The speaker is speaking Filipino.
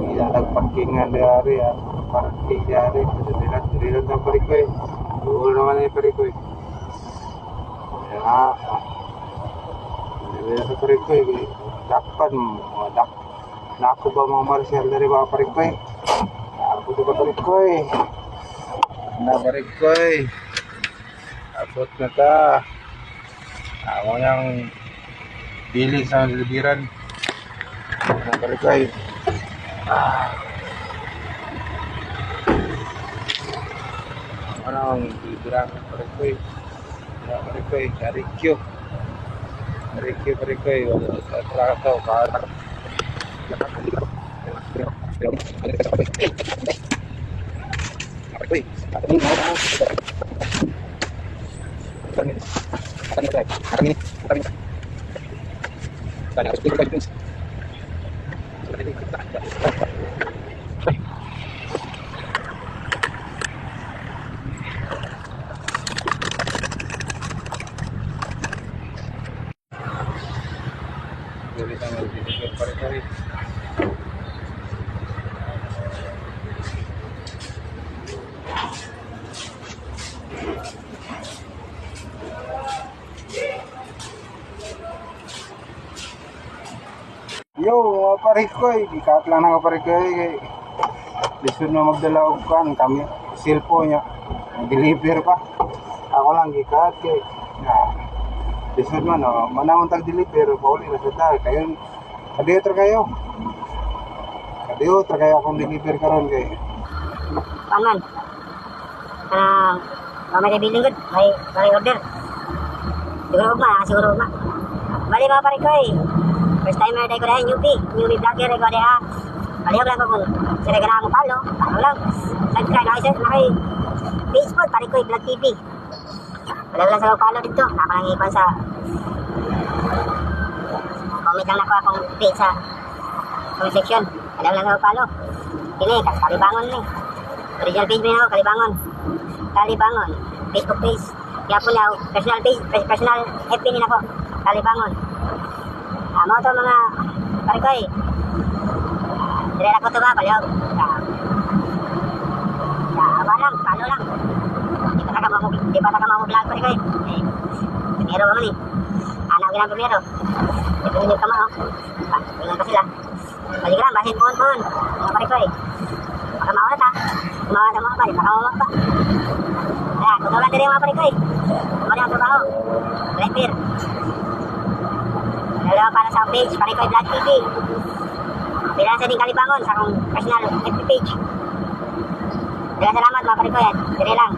Ilalagparkingan dari ya. Parking dari. Dilihat ng parikoy. Doon naman yung parikoy. Kaya, hindi sa parikoy. Dakpan, nako ba mga Marcel dari mga parikoy? Ako sa parikoy. Na parikoy. Abot na ta. Ako niyang bilis sa libiran. Na parikoy. Ano ang libiran ng parikoy? Na parikoy, Arikyo. Parikoy. Wala sa trato. Yo, mga parikoy, ikat lang ng parikoy. Lisod na magdala og kan kami cellphone niya. Deliver pa. Ako lang gikat kay lisod man manamon tag deliver pauli na sa dal kayo. Kadiyot kayo. Kadiyot kayo akong deliver karon kay. Paman. May biling gud, may order. Siguro ugma. Bali mga parikoy. First timer day ko dahil newbie vlogger ko dahil palihog lang ko kung sila ganahan mo follow, ako lang subscribe na kay Facebook, Parikoy Vlog TV palihog lang sa follow dito, ako lang ikon sa comment lang ako akong page sa comment section, palihog lang sa follow ini, Kalibangon ni original page mo yun ako, Kalibangon Facebook page, kaya po na personal page, personal FB nila ko Kalibangon. Mo to mga parikoy. Dire ako to ba palihog. Alam, palo lang. Di pa taka mo vlog parikoy. Pero mo ni. Anak gilang primero. Ito ni kama oh. Ingat pa sila. Balik lang bahin pohon. Mga parikoy. Baka mawala ta. Mawala sa mga balik, baka mawala pa. Kaya, tutulan din yung mga parikoy. Mawala ang trabaho. Driver. Dalawa para sa page, Parikoy Vlog TV. Bilang sa din Kalibangon sa akong personal FB page. Salamat mga parikoy. Dire lang.